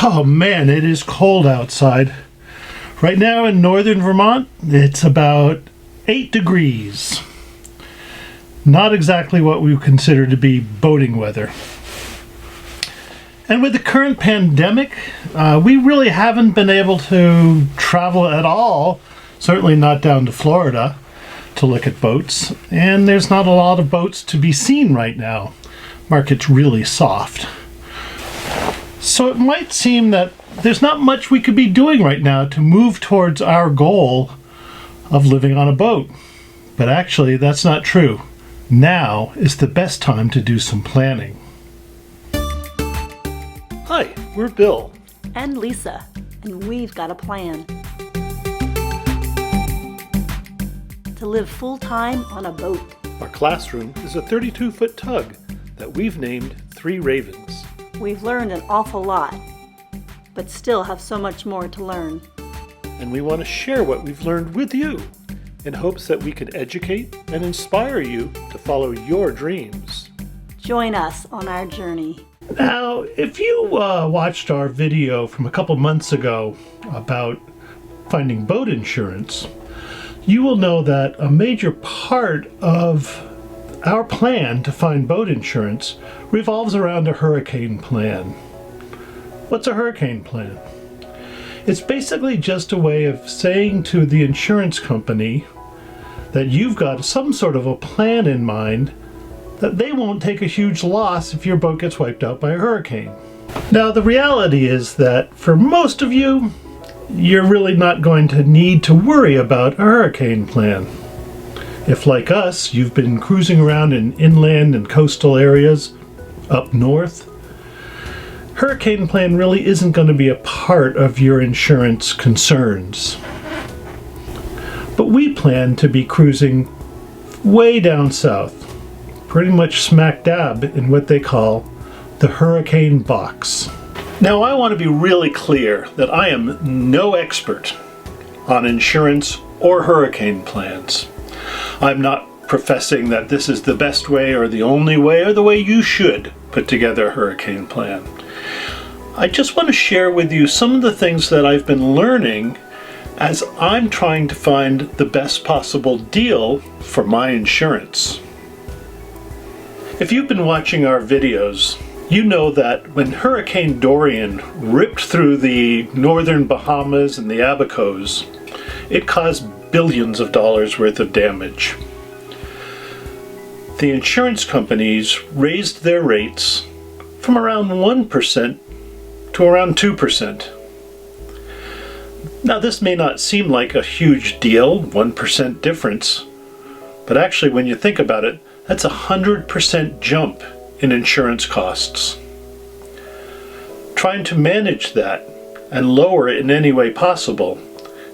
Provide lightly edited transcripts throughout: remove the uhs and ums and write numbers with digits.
Oh man, it is cold outside. Right now in northern Vermont, it's about 8 degrees. Not exactly what we would consider to be boating weather. And with the current pandemic, we really haven't been able to travel at all, certainly not down to Florida, to look at boats. And there's not a lot of boats to be seen right now. Market's really soft. So it might seem that there's not much we could be doing right now to move towards our goal of living on a boat. But actually, that's not true. Now is the best time to do some planning. Hi, we're Bill. And Lisa, and we've got a plan. To live full-time on a boat. Our classroom is a 32-foot tug that we've named Three Ravens. We've learned an awful lot, but still have so much more to learn. And we want to share what we've learned with you in hopes that we can educate and inspire you to follow your dreams. Join us on our journey. Now, if you watched our video from a couple months ago about finding boat insurance, you will know that a major part of our plan to find boat insurance revolves around a hurricane plan. What's a hurricane plan? It's basically just a way of saying to the insurance company that you've got some sort of a plan in mind that they won't take a huge loss if your boat gets wiped out by a hurricane. Now, the reality is that for most of you, you're really not going to need to worry about a hurricane plan. If, like us, you've been cruising around in inland and coastal areas up north, hurricane plan really isn't going to be a part of your insurance concerns. But we plan to be cruising way down south, pretty much smack dab in what they call the hurricane box. Now, I want to be really clear that I am no expert on insurance or hurricane plans. I'm not professing that this is the best way or the only way or the way you should put together a hurricane plan. I just want to share with you some of the things that I've been learning as I'm trying to find the best possible deal for my insurance. If you've been watching our videos, you know that when Hurricane Dorian ripped through the northern Bahamas and the Abacos, it caused billions of dollars worth of damage. The insurance companies raised their rates from around 1% to around 2%. Now, this may not seem like a huge deal, 1% difference, but actually when you think about it, that's a 100% jump in insurance costs. Trying to manage that and lower it in any way possible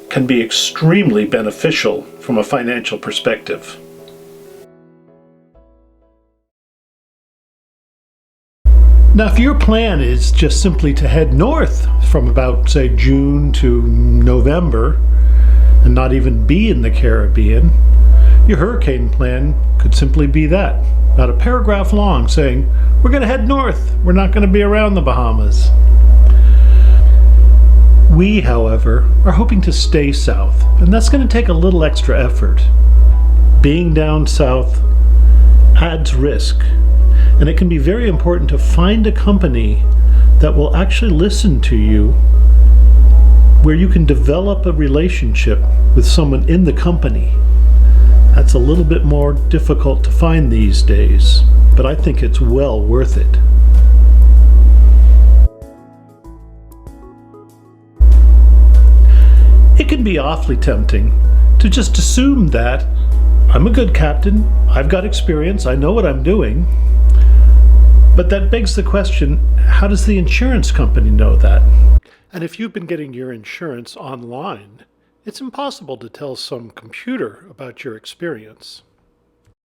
can be extremely beneficial from a financial perspective. Now, if your plan is just simply to head north from about, say, June to November and not even be in the Caribbean, your hurricane plan could simply be that. About a paragraph long saying, we're going to head north, we're not going to be around the Bahamas. We, however, are hoping to stay south, and that's going to take a little extra effort. Being down south adds risk, and it can be very important to find a company that will actually listen to you, where you can develop a relationship with someone in the company. That's a little bit more difficult to find these days, but I think it's well worth it. It can be awfully tempting to just assume that I'm a good captain, I've got experience, I know what I'm doing. But that begs the question, how does the insurance company know that? And if you've been getting your insurance online, it's impossible to tell some computer about your experience.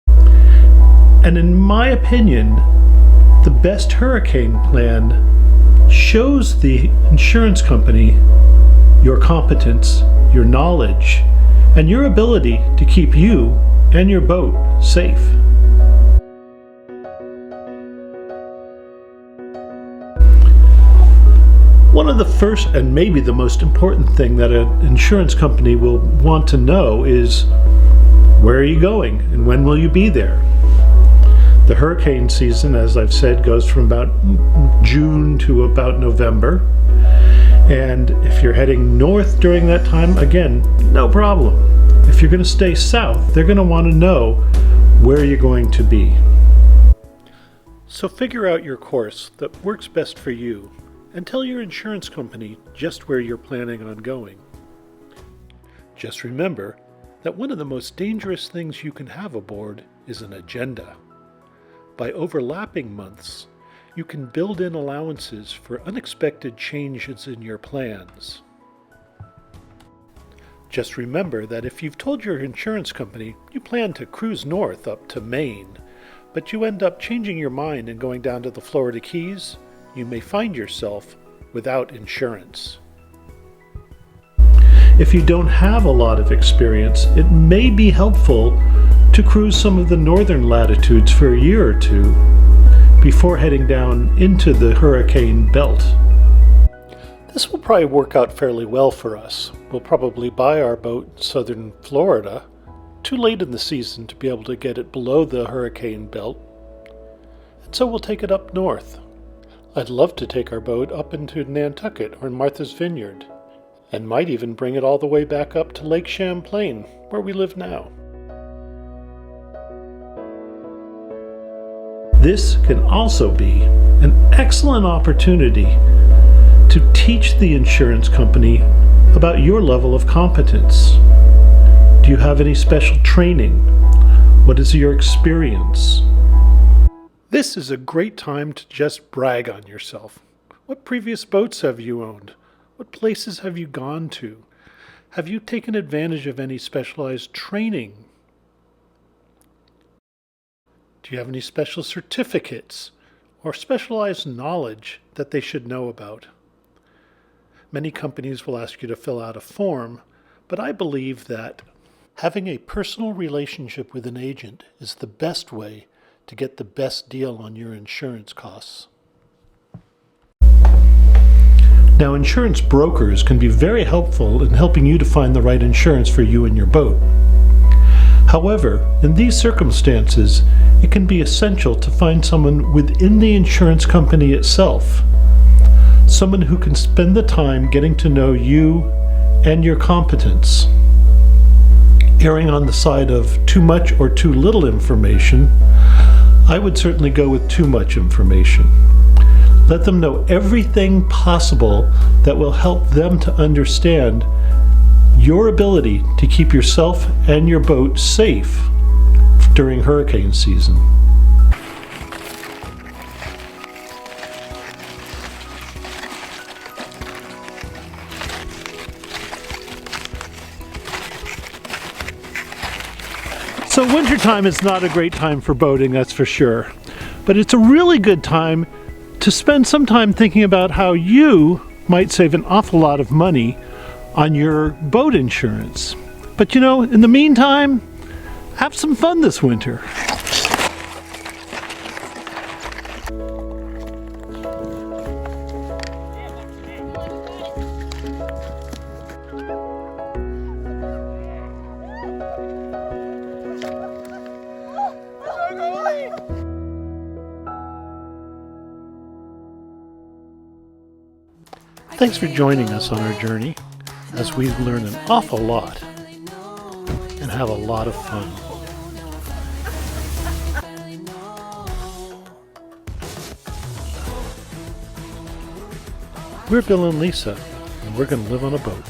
And in my opinion, the best hurricane plan shows the insurance company your competence, your knowledge, and your ability to keep you and your boat safe. One of the first and maybe the most important thing that an insurance company will want to know is, where are you going and when will you be there? The hurricane season, as I've said, goes from about June to about November. And if you're heading north during that time, again, no problem. If you're going to stay south, they're going to want to know where you're going to be. So figure out your course that works best for you and tell your insurance company just where you're planning on going. Just remember that one of the most dangerous things you can have aboard is an agenda. By overlapping months, you can build in allowances for unexpected changes in your plans. Just remember that if you've told your insurance company you plan to cruise north up to Maine, but you end up changing your mind and going down to the Florida Keys, you may find yourself without insurance. If you don't have a lot of experience, it may be helpful to cruise some of the northern latitudes for a year or two before heading down into the hurricane belt. This will probably work out fairly well for us. We'll probably buy our boat in southern Florida too late in the season to be able to get it below the hurricane belt, and so we'll take it up north. I'd love to take our boat up into Nantucket or Martha's Vineyard, and might even bring it all the way back up to Lake Champlain, where we live now. This can also be an excellent opportunity to teach the insurance company about your level of competence. Do you have any special training? What is your experience? This is a great time to just brag on yourself. What previous boats have you owned? What places have you gone to? Have you taken advantage of any specialized training? Do you have any special certificates or specialized knowledge that they should know about? Many companies will ask you to fill out a form, but I believe that having a personal relationship with an agent is the best way to get the best deal on your insurance costs. Now, insurance brokers can be very helpful in helping you to find the right insurance for you and your boat. However, in these circumstances, it can be essential to find someone within the insurance company itself, someone who can spend the time getting to know you and your competence. Erring on the side of too much or too little information, I would certainly go with too much information. Let them know everything possible that will help them to understand your ability to keep yourself and your boat safe during hurricane season. So wintertime is not a great time for boating, that's for sure. But it's a really good time to spend some time thinking about how you might save an awful lot of money on your boat insurance. But you know, in the meantime, have some fun this winter. Thanks for joining us on our journey as we learn an awful lot and have a lot of fun. We're Bill and Lisa, and we're going to live on a boat.